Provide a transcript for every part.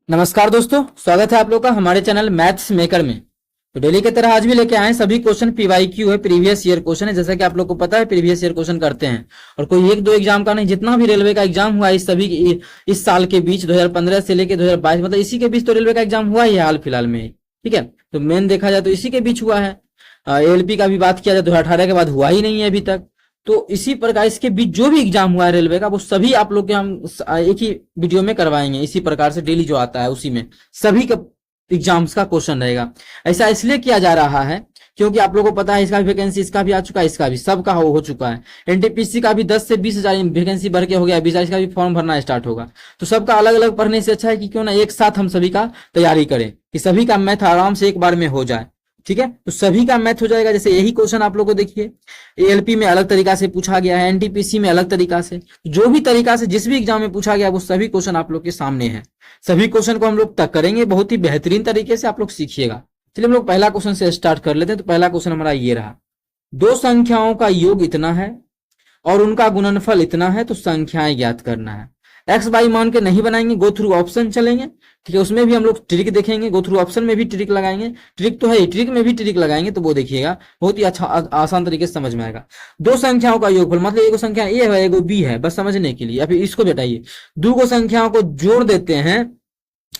नमस्कार दोस्तों, स्वागत है आप लोग का हमारे चैनल मैथ्स मेकर में। तो डेली की तरह आज भी लेके आए सभी क्वेश्चन पीवाईक्यू है, प्रीवियस ईयर क्वेश्चन है। जैसा कि आप लोग को पता है प्रीवियस ईयर क्वेश्चन करते हैं और कोई एक दो एग्जाम का नहीं, जितना भी रेलवे का एग्जाम हुआ इस सभी इस साल के बीच 2015 से लेके 2022 मतलब इसी के बीच तो रेलवे का एग्जाम हुआ ही है हाल फिलहाल में। ठीक है, तो मेन देखा जाए तो इसी के बीच हुआ है। एलपी का भी बात किया जाए 2018 के बाद हुआ ही नहीं है अभी तक। तो इसी प्रकार इसके बीच जो भी एग्जाम हुआ है रेलवे का वो सभी आप लोग के हम एक ही वीडियो में करवाएंगे। इसी प्रकार से डेली जो आता है उसी में सभी का एग्जाम्स का क्वेश्चन रहेगा। ऐसा इसलिए किया जा रहा है क्योंकि आप लोगों को पता है इसका भी वैकेंसी इसका भी आ चुका है, इसका भी सबका हो चुका है। एनटीपीसी का भी 10 से 20,000 वैकेंसी भर के हो गया, 20,000 का भी फॉर्म भरना स्टार्ट होगा। तो सबका अलग अलग पढ़ने से अच्छा है कि क्यों ना एक साथ हम सभी का तैयारी करें कि सभी का मैथ आराम से एक बार में हो जाए। ठीक है, तो सभी का मैथ हो जाएगा। जैसे यही क्वेश्चन आप लोग को देखिए एएलपी में अलग तरीका से पूछा गया है, एनटीपीसी में अलग तरीका से, जो भी तरीका से जिस भी एग्जाम में पूछा गया वो सभी क्वेश्चन आप लोग के सामने है। सभी क्वेश्चन को हम लोग तक करेंगे बहुत ही बेहतरीन तरीके से, आप लोग सीखिएगा। चलिए हम लोग पहला क्वेश्चन से स्टार्ट कर लेते हैं। तो पहला क्वेश्चन हमारा ये रहा, दो संख्याओं का योग इतना है और उनका गुणनफल इतना है तो संख्याएं ज्ञात करना है। एक्स बाई मान के नहीं बनाएंगे, गो थ्रू ऑप्शन चलेंगे। ठीक है, उसमें भी हम लोग ट्रिक देखेंगे, गो थ्रू ऑप्शन में भी ट्रिक लगाएंगे। ट्रिक तो है, ट्रिक में भी ट्रिक लगाएंगे तो वो देखिएगा बहुत ही अच्छा आसान तरीके से समझ में आएगा। दो संख्याओं का योगफल मतलब एगो संख्या ए है एगो बी है, बस समझने के लिए। अभी इसको बेटाइए, दो को संख्याओं को जोड़ देते हैं।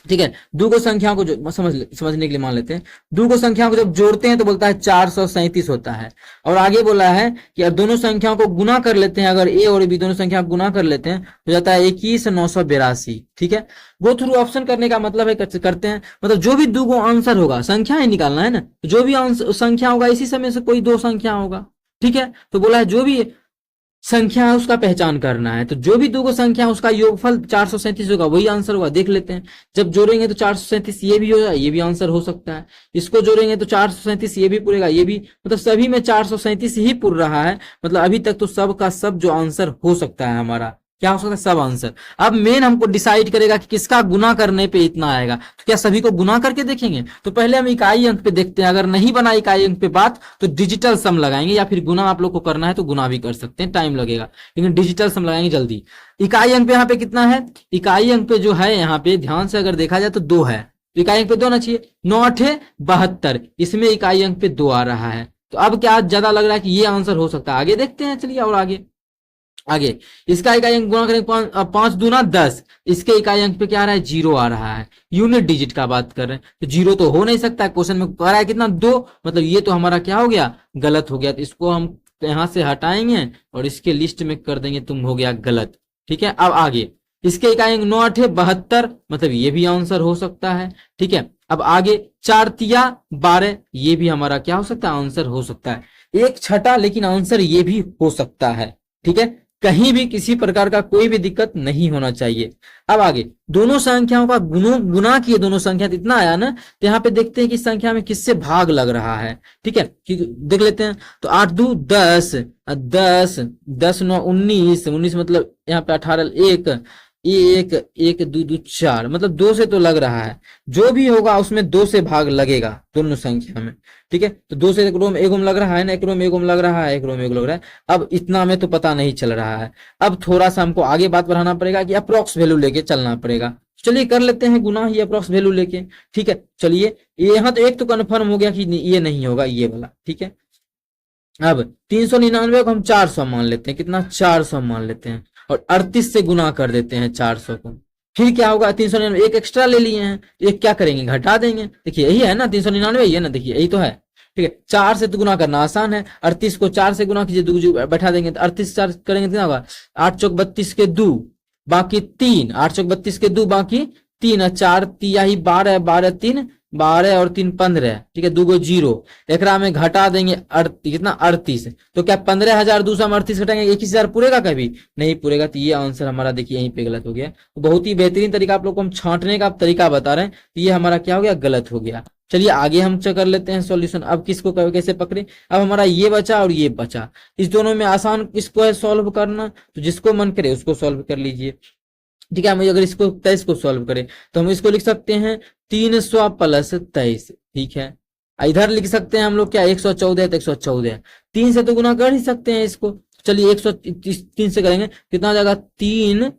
ठीक है, दो को संख्याओं को समझने के लिए मान लेते हैं, दो को संख्याओं को जब जोड़ते हैं तो बोलता है 437 होता है। और आगे बोला है कि अब दोनों संख्याओं को गुना कर लेते हैं, अगर ए और बी दोनों संख्या गुना कर लेते हैं तो जाता है 21,982। ठीक है, गो थ्रू ऑप्शन करने का मतलब है करते हैं मतलब जो भी दो को आंसर होगा, संख्या ही निकालना है ना, जो भी संख्या होगा इसी समय से कोई दो संख्या होगा। ठीक है, तो बोला है जो भी संख्या है उसका पहचान करना है, तो जो भी दो संख्या है उसका योगफल 437 होगा, वही आंसर होगा। देख लेते हैं, जब जोड़ेंगे तो 437 ये भी होगा, ये भी आंसर हो सकता है। इसको जोड़ेंगे तो 437 ये भी पूरेगा, ये भी, मतलब सभी में 437 ही पूर रहा है। मतलब अभी तक तो सब का सब जो आंसर हो सकता है हमारा, क्या हो सकता है, सब आंसर। अब मेन हमको डिसाइड करेगा कि किसका गुना करने पे इतना आएगा। तो क्या सभी को गुना करके देखेंगे? तो पहले हम इकाई अंक पे देखते हैं, अगर नहीं बना इकाई अंक पे बात तो डिजिटल सम लगाएंगे, या फिर गुना आप लोग को करना है तो गुना भी कर सकते हैं, टाइम लगेगा, लेकिन डिजिटल सम लगाएंगे जल्दी। इकाई अंक पे यहाँ पे कितना है? इकाई अंक पे जो है यहाँ पे ध्यान से अगर देखा जाए तो 2 है, तो इकाई अंक पे 2 आना चाहिए। 9×8 = 72, इसमें इकाई अंक पे 2 आ रहा है। तो अब क्या ज्यादा लग रहा है कि ये आंसर हो सकता है? आगे देखते हैं, चलिए और आगे इसका इकाई अंक गुणा करें 5 दूना 10, इसके इकाई अंक पे क्या आ रहा है? 0 आ रहा है। यूनिट डिजिट का बात कर रहे हैं तो 0 तो हो नहीं सकता है, क्वेश्चन में कह रहा है कितना? 2, मतलब ये तो हमारा क्या हो गया? गलत हो गया। तो इसको हम यहां से हटाएंगे और इसके लिस्ट में कर देंगे तुम हो गया गलत। ठीक है, अब आगे इसके इकाई अंक 9×8 = 72, मतलब ये भी आंसर हो सकता है। ठीक है, अब आगे 4×3 = 12, ये भी हमारा क्या हो सकता है? आंसर हो सकता है। एक छठा लेकिन आंसर ये भी हो सकता है। ठीक है, कहीं भी किसी प्रकार का कोई भी दिक्कत नहीं होना चाहिए। अब आगे दोनों संख्याओं का गुना किए, दोनों संख्या इतना आया ना, तो यहाँ पे देखते हैं कि संख्या में किससे भाग लग रहा है। ठीक है, देख लेते हैं। तो 8 2 10, 10 10 9 19, 19 मतलब यहाँ पे 18 1 1 1 2 2 4, मतलब 2 से तो लग रहा है। जो भी होगा उसमें 2 से भाग लगेगा दोनों संख्या में। ठीक है, तो 2 से एक रो में एक ओम लग रहा है ना, एक रो में एक ओम लग रहा है, एक रो में एक लग रहा है। अब इतना में तो पता नहीं चल रहा है, अब थोड़ा सा हमको आगे बात बढ़ाना पड़ेगा कि अप्रोक्स वैल्यू लेके चलना पड़ेगा। चलिए कर लेते हैं गुना ही अप्रोक्स वैल्यू लेके। ठीक है, चलिए यहाँ तो एक तो कन्फर्म हो गया कि ये नहीं होगा, ये वाला। ठीक है, अब 399 को हम 400 मान लेते हैं। कितना? 400 मान लेते हैं और 38 से गुना कर देते हैं 400 को। फिर क्या होगा? 399 एक एक्स्ट्रा ले लिए हैं, एक क्या करेंगे? घटा देंगे। देखिए यही है ना 399, ये ना, देखिए यही तो है। ठीक है, 4 से तो गुना करना आसान है। 38 को 4 से गुना कीजिए, 2 बैठा देंगे तो 38 4 करेंगे कितना होगा? 8 चौक 32 के 2 बाकी 3, 8 चौक 32 के 2 बाकी 3, 4 तिया ही 12, 12 3 12 और 3 15। ठीक है, 2 गो 0, एकरा में घटा देंगे कितना? 38। तो क्या 15,200 में 38 घटाएंगे 21,000 पूरेगा? कभी नहीं पूरेगा। तो ये आंसर हमारा देखिए यहीं पे गलत हो गया। तो बहुत ही बेहतरीन तरीका आप लोग को हम छांटने का तरीका बता रहे हैं, तो ये हमारा क्या हो गया? गलत हो गया। चलिए आगे हम कर लेते हैं सॉल्यूशन। अब किसको कैसे पकड़े? अब हमारा ये बचा और ये बचा, इस दोनों में आसान किसको है सॉल्व करना? तो जिसको मन करे उसको सॉल्व कर लीजिए। ठीक है, हम अगर इसको 23 को सॉल्व करें तो हम इसको लिख सकते हैं 300 + 23। ठीक है, इधर लिख सकते हैं हम लोग क्या? 114 तो 114, 3 से तो गुना कर ही सकते हैं इसको। चलिए 103 से करेंगे, कितना हो जाएगा? 3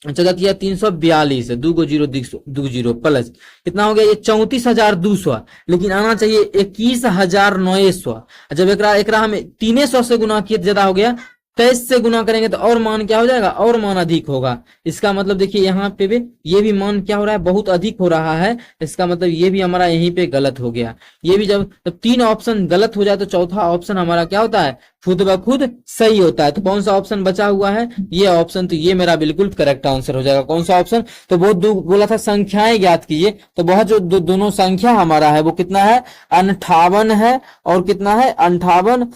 चौदह तिया 342 है, 2 को 0 2 जीरो प्लस कितना हो गया ये 34,200, लेकिन आना चाहिए 21,900। जब एकरा हम 300 से गुना किए तो ज्यादा हो गया, 23 से गुना करेंगे तो और मान क्या हो जाएगा, और मान अधिक होगा। इसका मतलब देखिए यहाँ पे भी ये भी मान क्या हो रहा है, बहुत अधिक हो रहा है। इसका मतलब ये भी हमारा यहीं पे गलत हो गया। ये भी जब 3 ऑप्शन गलत हो जाए तो चौथा ऑप्शन हमारा क्या होता है, खुद ब खुद सही होता है। तो कौन सा ऑप्शन बचा हुआ है, ये ऑप्शन। तो ये मेरा बिल्कुल करेक्ट आंसर हो जाएगा। कौन सा ऑप्शन, तो वो बोला था संख्याएं ज्ञात कीजिए, तो वह जो दोनों संख्या हमारा है वो कितना है, 58 है, और कितना है 58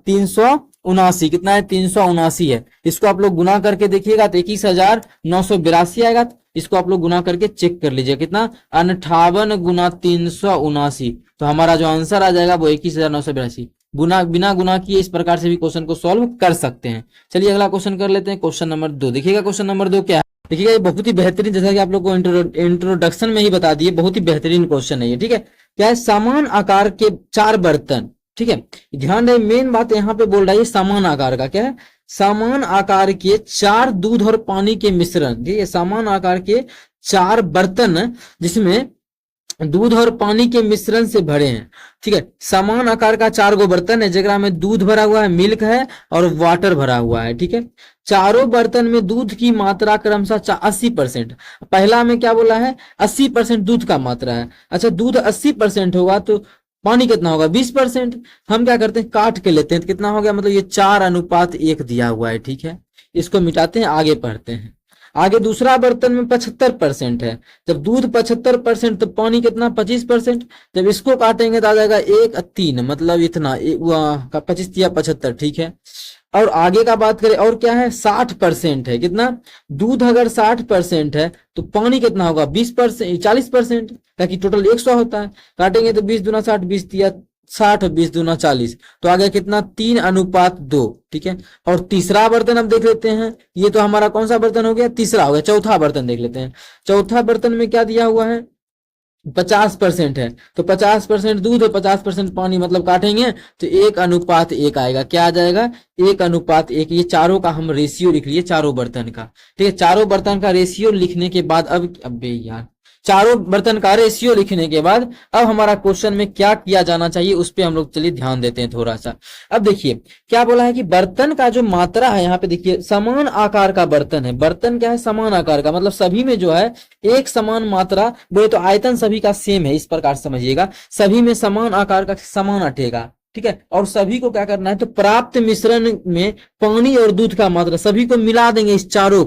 379, कितना है 379 है। इसको आप लोग गुना करके देखिएगा तो 21,982 आएगा। इसको आप लोग गुना करके चेक कर लीजिए, कितना 58 गुना 379, तो हमारा जो आंसर आ जाएगा वो 21,982। बिना गुना किए इस प्रकार से भी क्वेश्चन को सॉल्व कर सकते हैं। चलिए अगला क्वेश्चन कर लेते हैं, क्वेश्चन नंबर 2। देखिएगा क्वेश्चन नंबर 2 क्या है, देखिएगा ये बहुत ही बेहतरीन, जैसा कि आप लोग को इंट्रोडक्शन में ही बता दिए, बहुत ही बेहतरीन क्वेश्चन है ये। ठीक है, क्या है, समान आकार के 4 बर्तन। ठीक है, ध्यान रहे, मेन बात यहाँ पे बोल रहा है समान आकार का, क्या है, समान आकार के 4 दूध और पानी के मिश्रण। ठीक है, समान आकार के 4 बर्तन जिसमें दूध और पानी के मिश्रण से भरे हैं। ठीक है, समान आकार का 4 गो बर्तन है, जगह में दूध भरा हुआ है, मिल्क है और वाटर भरा हुआ है। ठीक है, चारों बर्तन में दूध की मात्रा क्रमशः 80%। पहला में क्या बोला है, 80% दूध का मात्रा है। अच्छा, दूध 80% होगा तो पानी कितना होगा, 20%। हम क्या करते हैं, काट के लेते हैं, तो कितना हो गया, मतलब ये 4:1 दिया हुआ है। ठीक है, इसको मिटाते हैं, आगे पढ़ते हैं। आगे दूसरा बर्तन में 75% है, जब दूध 75% तो पानी कितना 25%। जब इसको काटेंगे तो आ जाएगा 1:3, मतलब इतना 25 या 75। ठीक है, और आगे का बात करें, और क्या है, 60% है, कितना, दूध अगर 60% है तो पानी कितना होगा 20%, 40%, ताकि टोटल 100 होता है। काटेंगे तो 20 दूना 60, 20 तिया 60, 20 दूना 40, तो आ गया कितना 3:2। ठीक है, और तीसरा बर्तन अब देख लेते हैं, ये तो हमारा कौन सा बर्तन हो गया, तीसरा हो गया। चौथा बर्तन देख लेते हैं, चौथा बर्तन में क्या दिया हुआ है, 50% है, तो 50% दूध और 50% पानी, मतलब काटेंगे तो 1:1 आएगा। क्या आ जाएगा, 1:1। ये चारों का हम रेशियो लिख लिए, चारों बर्तन का। ठीक है, चारों बर्तन का रेशियो लिखने के बाद अब यार, चारों बर्तन का रेशियो लिखने के बाद अब हमारा क्वेश्चन में क्या किया जाना चाहिए उस पे हम लोग चलिए ध्यान देते हैं थोड़ा सा। अब देखिए क्या बोला है कि बर्तन का जो मात्रा है, यहाँ पे देखिए समान आकार का बर्तन है। बर्तन क्या है, समान आकार का, मतलब सभी में जो है एक समान मात्रा, बोले तो आयतन सभी का सेम है, इस प्रकार समझिएगा, सभी में समान आकार का समान अटेगा। ठीक है, और सभी को क्या करना है, तो प्राप्त मिश्रण में पानी और दूध का मात्रा सभी को मिला देंगे, इस चारों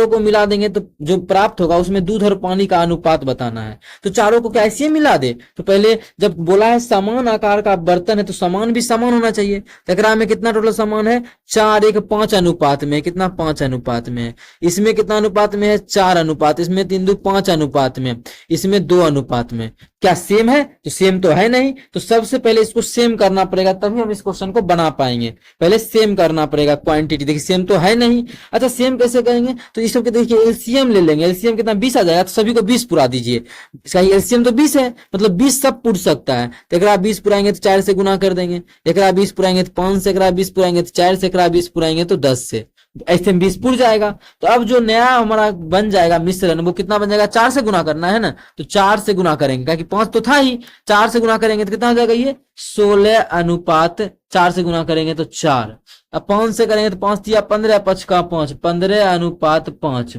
को मिला देंगे, तो जो प्राप्त होगा उसमें दूध और पानी का अनुपात बताना है। तो चारों को कैसे मिला दे, तो पहले जब बोला है समान आकार का बर्तन है तो समान भी समान होना चाहिए। टकरा में कितना टोटल समान है, 4:1 अनुपात में, कितना 5 अनुपात में है। इसमें कितना अनुपात में है, 4 अनुपात, इसमें 3:5 अनुपात में, इसमें 2 अनुपात में। क्या सेम है, तो सेम तो है नहीं, तो सबसे पहले इसको सेम करना पड़ेगा, तभी हम इस क्वेश्चन को बना पाएंगे। पहले सेम करना पड़ेगा क्वांटिटी, देखिए सेम तो है नहीं। अच्छा, सेम कैसे करेंगे, तो इस सबके देखिए एलसीएम ले लेंगे। एलसीएम कितना 20 आ जाएगा, तो सभी को 20 पुरा दीजिए। इसका एलसीएम तो 20 है, मतलब 20 सब पुर सकता है। तो एक 20 पुराएंगे तो 4 से गुना कर देंगे, एक 20 पुराएंगे तो 5 से, एक 20 पुराएंगे तो 4 से, एक 20 पुराएंगे तो 10 से, ऐसे में 20 पुर जाएगा। तो अब जो नया हमारा बन जाएगा मिश्रण, वो कितना बन जाएगा, 4 से गुना करना है ना, तो 4 से गुना करेंगे, क्योंकि 5 तो था ही, 4 से गुना करेंगे तो कितना हो जाएगा, ये 16:4 से गुना करेंगे तो 4, अब 5 से करेंगे तो 5 तिया 15, 5 का 5, 15:5।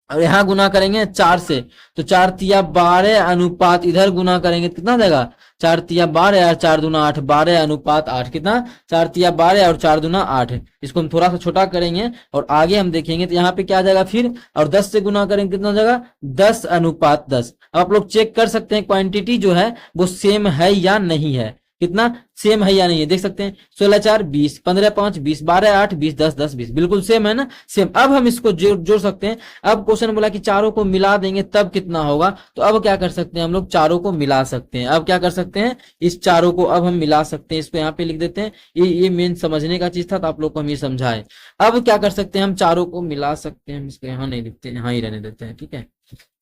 और यहाँ गुना करेंगे 4 से, तो 4 तिया 12 इधर गुना करेंगे तो कितना जाएगा, 4 तिया 12 और 4 दूना 8, 12:8, कितना 4 तिया 12 और 4 दूना 8। इसको हम थोड़ा सा छोटा करेंगे और आगे हम देखेंगे तो यहाँ पे क्या आ जाएगा फिर, और 10 से गुना करेंगे कितना हो जाएगा, 10:10। अब आप लोग चेक कर सकते हैं क्वांटिटी जो है वो सेम है या नहीं है, कितना सेम है या नहीं है, देख सकते हैं। 16:4 20, 15:5 20, 12:8 20, 10:10 20, बिल्कुल सेम है ना, सेम। अब हम इसको जोड़ सकते हैं। अब क्वेश्चन बोला कि चारों को मिला देंगे तब कितना होगा, तो अब क्या कर सकते हैं, हम लोग चारों को मिला सकते हैं। अब क्या कर सकते हैं, इस चारों को अब हम मिला सकते हैं। इसको यहाँ पे लिख देते हैं, ये मेन समझने का चीज था, तो आप लोग को हम ये समझाए। अब क्या कर सकते हैं, हम चारों को मिला सकते हैं। हम इसको यहाँ नहीं लिखते, यहाँ ही रहने देते हैं, ठीक है।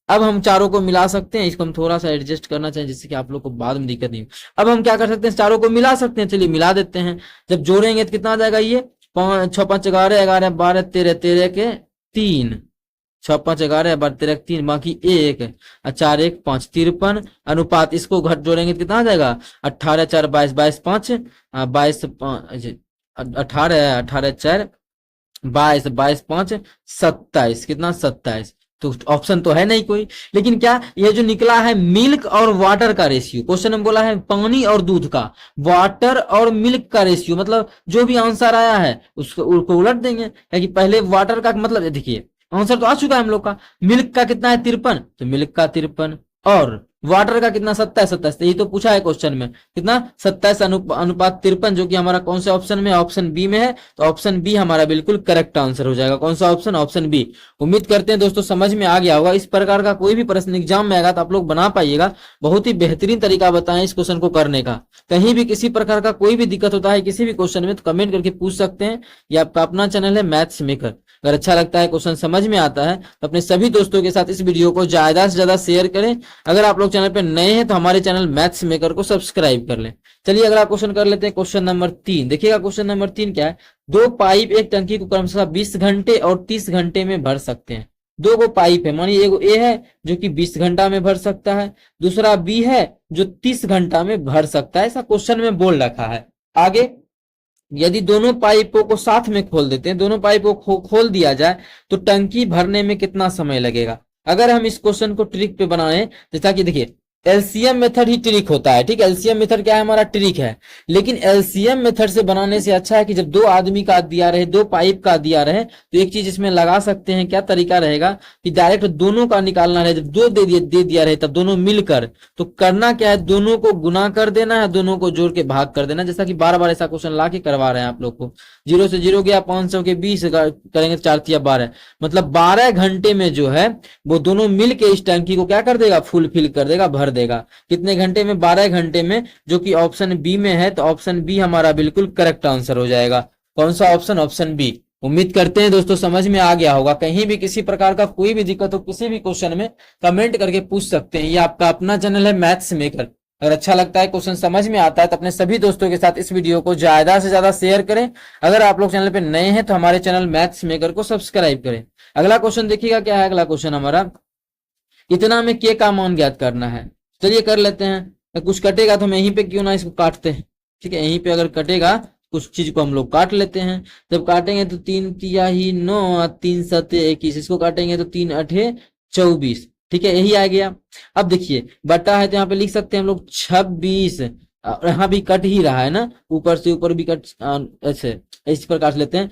अब हम चारों को मिला सकते हैं, इसको हम थोड़ा सा एडजस्ट करना चाहिए जिससे कि आप लोग को बाद में दिक्कत नहीं हो। अब हम क्या कर सकते हैं, चारों को मिला सकते हैं, चलिए मिला देते हैं। जब जोड़ेंगे तो कितना आ जाएगा, ये 6 5 11 11 12 13 13 के 3, 6 5 11, 12 13 3, बाकी 1 और 4 1 5, 53 अनुपात इसको घट जोड़ेंगे तो कितना आ जाएगा 18 4 22, 22 5 22 18 18 4 22, 22 5 27, कितना 27। तो ऑप्शन तो है नहीं कोई, लेकिन क्या ये जो निकला है मिल्क और वाटर का रेशियो, क्वेश्चन में बोला है पानी और दूध का, वाटर और मिल्क का रेशियो, मतलब जो भी आंसर आया है उसको उलट देंगे, क्योंकि पहले वाटर का मतलब देखिए आंसर तो आ चुका है हम लोग का, मिल्क का कितना है 53, तो मिल्क का 53 और वाटर का कितना 27, 27 यही तो पूछा है क्वेश्चन में, कितना 27 अनुपात 53, जो कि हमारा कौन से ऑप्शन में, ऑप्शन बी में है। तो ऑप्शन बी हमारा बिल्कुल करेक्ट आंसर हो जाएगा। कौन सा ऑप्शन, ऑप्शन बी। उम्मीद करते हैं दोस्तों समझ में आ गया होगा। इस प्रकार का कोई भी प्रश्न एग्जाम में आएगा तो आप लोग बना पाइएगा। बहुत ही बेहतरीन तरीका बताएं इस क्वेश्चन को करने का। कहीं भी किसी प्रकार का कोई भी दिक्कत होता है किसी भी क्वेश्चन में तो कमेंट करके पूछ सकते हैं। ये आपका अपना चैनल है मैथ्स मेकर। अगर अच्छा लगता है, क्वेश्चन समझ में आता है तो अपने सभी दोस्तों के साथ इस वीडियो को ज्यादा से ज्यादा शेयर करें। अगर आप लोग चैनल पे नए हैं तो हमारे चैनल मैथ्स मेकर को सब्सक्राइब कर लें। चलिए अगला क्वेश्चन कर लेते हैं, क्वेश्चन नंबर 3। देखिएगा क्वेश्चन नंबर 3 क्या है। दो पाइप एक टंकी को क्रमशः 20 घंटे और 30 घंटे में भर सकते हैं। दो गो पाइप है, मानिए एगो ए है जो कि 20 घंटा में भर सकता है, दूसरा बी है जो 30 घंटा में भर सकता है। ऐसा क्वेश्चन में बोल रखा है। आगे यदि दोनों पाइपों को साथ में खोल देते हैं, दोनों पाइपों को खोल दिया जाए तो टंकी भरने में कितना समय लगेगा। अगर हम इस क्वेश्चन को ट्रिक पे बनाए, जैसा कि देखिए एलसीएम मेथड ही ट्रिक होता है, ठीक है। एलसीएम मेथड क्या है, हमारा ट्रिक है। लेकिन एलसीएम मेथड से बनाने से अच्छा है कि जब दो आदमी का दिया रहे, दो पाइप का दिया रहे, तो एक चीज इसमें लगा सकते हैं। क्या तरीका रहेगा कि डायरेक्ट दोनों का निकालना रहे। जब दो दे दिया रहे तब दोनों मिलकर, तो करना क्या है, दोनों को गुना कर देना है, दोनों को जोड़ के भाग कर देना। जैसा कि बार बार ऐसा क्वेश्चन ला के करवा रहे हैं आप लोग को। 0 से 0 गया, 500 के 20 करेंगे तो 4 तिया 12, मतलब 12 घंटे में जो है वो दोनों मिल के इस टंकी को क्या कर देगा, फुलफिल कर देगा, भर देगा। कितने घंटे में, 12 घंटे में, जो कि ऑप्शन बी में है। तो ऑप्शन बी हमारा बिल्कुल करेक्ट आंसर हो जाएगा। कौन सा ऑप्शन, ऑप्शन बी। उम्मीद करते हैं दोस्तों समझ में आ गया होगा। कहीं भी किसी प्रकार का कोई भी दिक्कत हो किसी भी क्वेश्चन में कमेंट करके पूछ सकते हैं। ये आपका अपना चैनल है मैथ्स मेकर। अगर अच्छा लगता है, क्वेश्चन समझ में आता है तो अपने सभी दोस्तों के साथ इस वीडियो को ज्यादा से ज्यादा शेयर करें। अगर आप लोग चैनल पे नए हैं तो हमारे चैनल मैथ्स मेकर को सब्सक्राइब करें। अगला क्वेश्चन देखिएगा क्या है। अगला क्वेश्चन हमारा, इतना में के का मान ज्ञात करना है। चलिए कर लेते हैं। कुछ कटेगा तो हम यहीं पे क्यों ना इसको काटते हैं, ठीक है। यहीं पे अगर कटेगा कुछ चीज को हम लोग काट लेते हैं। जब काटेंगे तो 3 तिया ही 9, 3 सते 21, इसको काटेंगे तो 3 अठे 24, ठीक है। यही आ गया। अब देखिए बटा है तो यहाँ पे लिख सकते हैं हम लोग 26। यहाँ भी कट ही रहा है ना, ऊपर से ऊपर भी कट, ऐसे इस प्रकार से लेते हैं।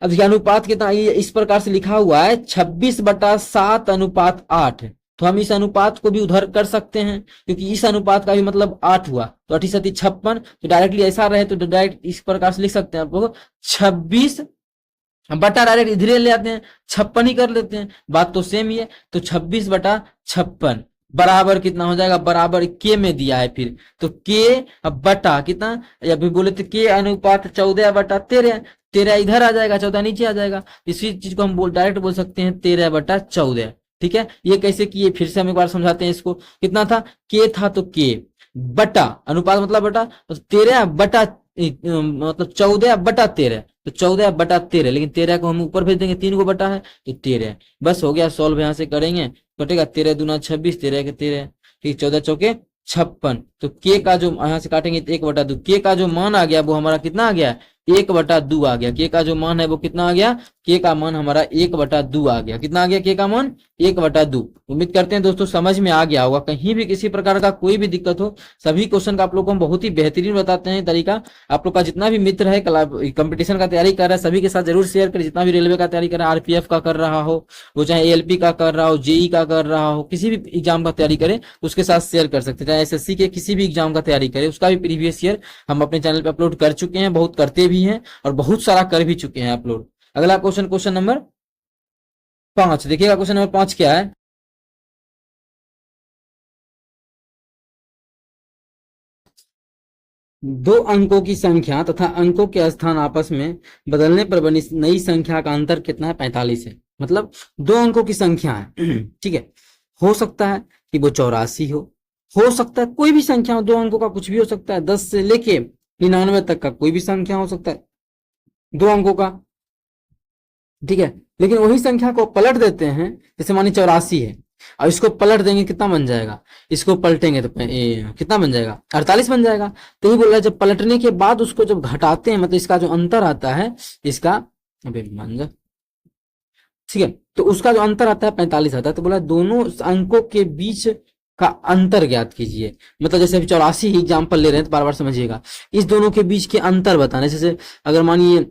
अब देखिए अनुपात कितना, ये इस प्रकार से लिखा हुआ है 26/7 अनुपात 8। तो हम इस अनुपात को भी उधर कर सकते हैं क्योंकि इस अनुपात का भी मतलब 8 हुआ। तो 8 7 56, तो डायरेक्टली ऐसा रहे तो डायरेक्ट इस प्रकार से लिख सकते हैं आप लोग 26 बटा, डायरेक्ट इधर ले आते हैं 56 ही कर लेते हैं, बात तो सेम ही है। तो 26/56 बराबर कितना हो जाएगा, बराबर के में दिया है फिर तो के अब बटा कितना, या फिर बोले तो के अनुपात 14/13, 13 इधर आ जाएगा, 14 नीचे आ जाएगा। इसी चीज को हम डायरेक्ट बोल सकते हैं 13/14, ठीक है। ये कैसे किए फिर से हम एक बार समझाते हैं इसको। कितना था, के था तो के बटा, अनुपात मतलब बटा, तो 13 बटा मतलब 14/13, तो 14/13, लेकिन 13 को हम ऊपर भेज देंगे, 3 को बटा है तो 13। बस हो गया सॉल्व, यहाँ से करेंगे कटेगा 13 दूना 26, 13 के 13, ठीक, 14 चौके 56। तो के का जो यहाँ से काटेंगे तो 1/2, के का जो मान आ गया वो हमारा कितना आ गया, 1/2 आ गया। के का जो मान है वो कितना आ गया, के का मान हमारा 1/2 आ गया। कितना आ गया के का मान, 1/2। उम्मीद करते हैं दोस्तों समझ में आ गया होगा। कहीं भी किसी प्रकार का कोई भी दिक्कत हो, सभी क्वेश्चन का आप लोग को हम बहुत ही बेहतरीन बताते हैं तरीका। आप लोग का जितना भी मित्र है कंपटीशन का तैयारी कर रहा है सभी के साथ जरूर शेयर करें। जितना भी रेलवे का तैयारी कर रहा है, आरपीएफ का कर रहा हो, वो चाहे एएलपी का कर रहा हो, जेई का कर रहा हो, किसी भी एग्जाम का तैयारी करे उसके साथ शेयर कर सकते हैं। चाहे एसएससी के किसी भी एग्जाम का तैयारी करे उसका भी प्रीवियस ईयर हम अपने चैनल पे अपलोड कर चुके हैं, बहुत करते भी हैं और बहुत सारा कर भी चुके हैं अपलोड। अगला क्वेश्चन, क्वेश्चन नंबर 5 देखिएगा। क्वेश्चन नंबर 5 क्या है, दो अंकों की संख्या तथा अंकों के स्थान आपस में बदलने पर बनी नई संख्या का अंतर कितना है, 45 है। मतलब दो अंकों की संख्या है, ठीक है। हो सकता है कि वो 84 हो सकता है कोई भी संख्या हो, दो अंकों का कुछ भी हो सकता है, 10 से लेके 99 तक का कोई भी संख्या हो सकता है दो अंकों का। ठीक है। लेकिन वही संख्या को पलट देते हैं, जैसे मानिए 84 है और इसको पलट देंगे कितना बन जाएगा, इसको पलटेंगे तो कितना बन जाएगा, 48 बन जाएगा। तो ये बोल रहा है जब पलटने के बाद उसको जब घटाते हैं, मतलब इसका जो अंतर आता है, इसका अभी मान जा, ठीक है, तो उसका जो अंतर आता है 45 आता है। तो बोला दोनों अंकों के बीच का अंतर ज्ञात कीजिए। मतलब जैसे अभी 84 एग्जाम्पल ले रहे हैं तो बार बार समझिएगा, इस दोनों के बीच के अंतर बताना। जैसे अगर मानिए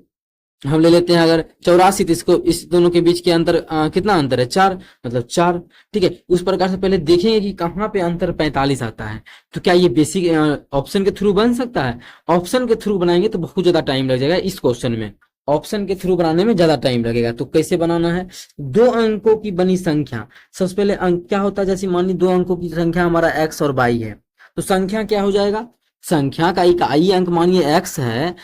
हम ले लेते हैं अगर 84, तो इसको इस दोनों के बीच के अंतर कितना अंतर है, 4, मतलब 4, ठीक है। उस प्रकार से पहले देखेंगे कि कहाँ पे अंतर 45 आता है। तो क्या ये बेसिक ऑप्शन के थ्रू बन सकता है? ऑप्शन के थ्रू बनाएंगे तो बहुत ज्यादा टाइम लग जाएगा इस क्वेश्चन में, ऑप्शन के थ्रू बनाने में ज्यादा टाइम लगेगा। तो कैसे बनाना है, दो अंकों की बनी संख्या, सबसे पहले अंक क्या होता है, जैसे मानिए दो अंकों की संख्या हमारा x और y है, तो संख्या क्या हो जाएगा, संख्या का इकाई अंक मानिए x है,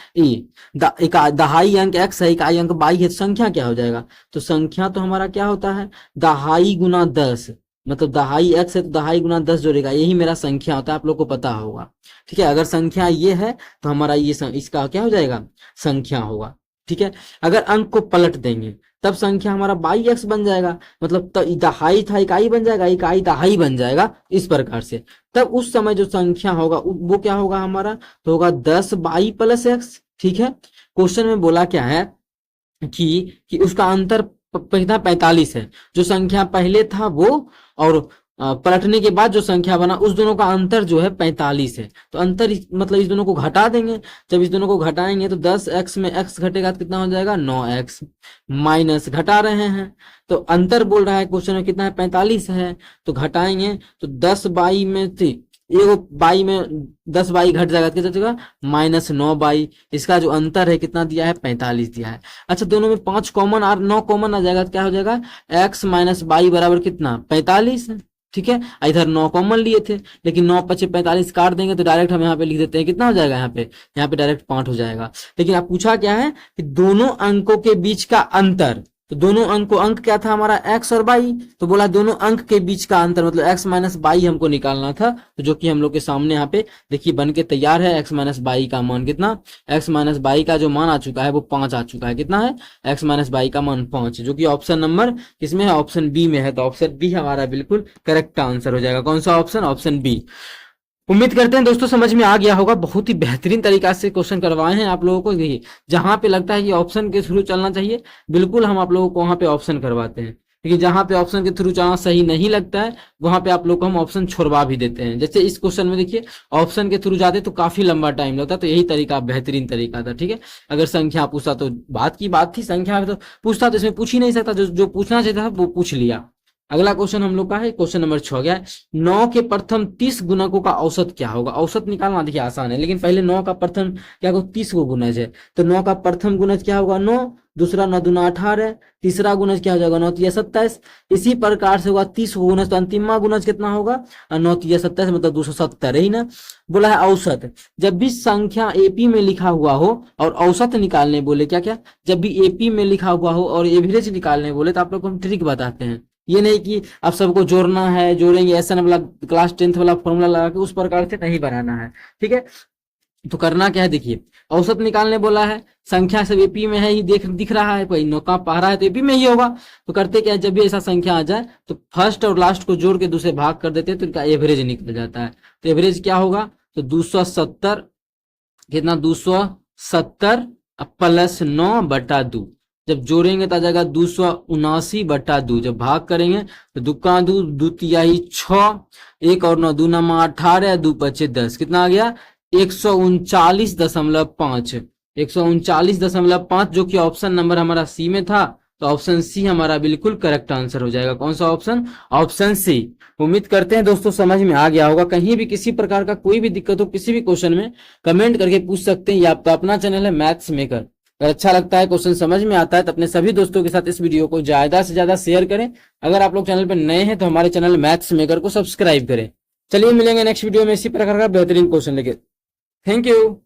दहाई अंक x है, इकाई अंक y है, तो संख्या क्या हो जाएगा, तो संख्या तो हमारा क्या होता है, दहाई गुना 10, मतलब दहाई x है तो दहाई गुना 10 जोड़ेगा, यही मेरा संख्या होता है, आप लोग को पता होगा, ठीक है। अगर संख्या ये है तो हमारा ये इसका क्या हो जाएगा, संख्या होगा, ठीक है। अगर अंक को पलट देंगे तब संख्या हमारा बाई एक्स बन जाएगा, मतलब दहाई था इकाई बन जाएगा, इकाई दहाई बन जाएगा, इस प्रकार से। तब उस समय जो संख्या होगा वो क्या होगा हमारा, तो होगा 10 बाई प्लस एक्स, ठीक है। क्वेश्चन में बोला क्या है कि उसका अंतर कितना 45 है, जो संख्या पहले था वो और पलटने के बाद जो संख्या बना उस दोनों का अंतर जो है 45 है। तो अंतर मतलब इस दोनों को घटा देंगे, जब इस दोनों को घटाएंगे तो 10x में x घटेगा तो कितना हो जाएगा 9x, माइनस घटा रहे हैं तो अंतर बोल रहा है क्वेश्चन में कितना है 45 है, तो घटाएंगे तो 10 बाई में थी एगो बाई में 10 बाई घट जाएगा, कितना जाएगा माइनस 9 बाई, इसका जो अंतर है कितना दिया है 45 दिया है। अच्छा दोनों में 5 कॉमन और 9 कॉमन आ जाएगा तो क्या हो जाएगा x माइनस बाई बराबर कितना 45 है, ठीक है। इधर 9 कॉमन लिए थे लेकिन 9 पचे 45 काट देंगे तो डायरेक्ट हम यहाँ पे लिख देते हैं कितना हो जाएगा, यहाँ पे डायरेक्ट 5 हो जाएगा। लेकिन आप पूछा क्या है कि दोनों अंकों के बीच का अंतर, तो दोनों अंक क्या था हमारा x और y, तो बोला दोनों अंक के बीच का अंतर मतलब x माइनस बाई हमको निकालना था, तो जो कि हम लोग के सामने यहाँ पे देखिए बन के तैयार है। x माइनस बाई का मान कितना, x माइनस बाई का जो मान आ चुका है वो 5 आ चुका है, कितना है x माइनस बाई का मान 5, जो कि ऑप्शन नंबर किसमें है, ऑप्शन बी में है। तो ऑप्शन बी हमारा बिल्कुल करेक्ट आंसर हो जाएगा। कौन सा ऑप्शन, ऑप्शन बी। उम्मीद करते हैं दोस्तों समझ में आ गया होगा, बहुत ही बेहतरीन तरीका से क्वेश्चन करवाए हैं आप लोगों को। देखिए जहां पे लगता है कि ऑप्शन के थ्रू चलना चाहिए बिल्कुल हम आप लोगों को वहां पे ऑप्शन करवाते हैं, लेकिन जहां पे ऑप्शन के थ्रू चलना सही नहीं लगता है वहां पे आप लोग को हम ऑप्शन छोड़वा भी देते हैं। जैसे इस क्वेश्चन में देखिए ऑप्शन के थ्रू जाते तो काफी लंबा टाइम लगता, तो यही तरीका बेहतरीन तरीका था, ठीक है। अगर संख्या पूछता तो बात की बात थी, संख्या तो पूछता तो इसमें पूछ ही नहीं सकता, जो पूछना चाहिए था वो पूछ लिया। अगला क्वेश्चन हम लोग का है क्वेश्चन नंबर 6 गया है, 9 के प्रथम 30 गुणकों का औसत क्या होगा। औसत निकालना देखिए आसान है, लेकिन पहले 9 का प्रथम क्या होगा 30 को गुणज है, तो 9 का प्रथम गुणज क्या होगा 9, दूसरा 9 दूना 18, तीसरा गुणज क्या हो जाएगा 9 तिया 27, इसी प्रकार से होगा 30 को गुणज तो अंतिमा गुणज कितना होगा 9 तिया 27 मतलब 270 ही ना। बोला है औसत, जब भी संख्या एपी में लिखा हुआ हो और औसत निकालने बोले क्या क्या, जब भी एपी में लिखा हुआ हो और एवरेज निकालने बोले तो आप लोग को हम ट्रिक बताते हैं। ये नहीं कि आप सबको जोड़ना है, जोड़ेंगे ऐसा वाला क्लास 10th वाला फॉर्मूला लगा के उस प्रकार से नहीं बनाना है, ठीक है। तो करना क्या है देखिए, औसत निकालने बोला है, संख्या सब एपी में है ही दिख रहा है, कोई नौका पा रहा है तो एपी में ही होगा। तो करते क्या है, जब भी ऐसा संख्या आ जाए तो फर्स्ट और लास्ट को जोड़ के दूसरे भाग कर देते हैं तो इनका एवरेज निकल जाता है। तो एवरेज क्या होगा, तो 270 कितना 270 प्लस 9/2, जब जोड़ेंगे तो आ जाएगा 279/2, जब भाग करेंगे तो दुक्का 2 2 6, 1 और 9 2 9 18, 2 5 10, कितना आ गया 139.5, 139.5 जो कि ऑप्शन नंबर हमारा सी में था। तो ऑप्शन सी हमारा बिल्कुल करेक्ट आंसर हो जाएगा। कौन सा ऑप्शन, ऑप्शन सी। उम्मीद करते हैं दोस्तों समझ में आ गया होगा। कहीं भी किसी प्रकार का कोई भी दिक्कत हो किसी भी क्वेश्चन में कमेंट करके पूछ सकते हैं। ये आपका अपना चैनल है मैथ्स मेकर। अगर अच्छा लगता है क्वेश्चन समझ में आता है तो अपने सभी दोस्तों के साथ इस वीडियो को ज्यादा से ज्यादा शेयर करें। अगर आप लोग चैनल पर नए हैं तो हमारे चैनल मैथ्स मेकर को सब्सक्राइब करें। चलिए मिलेंगे नेक्स्ट वीडियो में इसी प्रकार का बेहतरीन क्वेश्चन लेके। Thank you.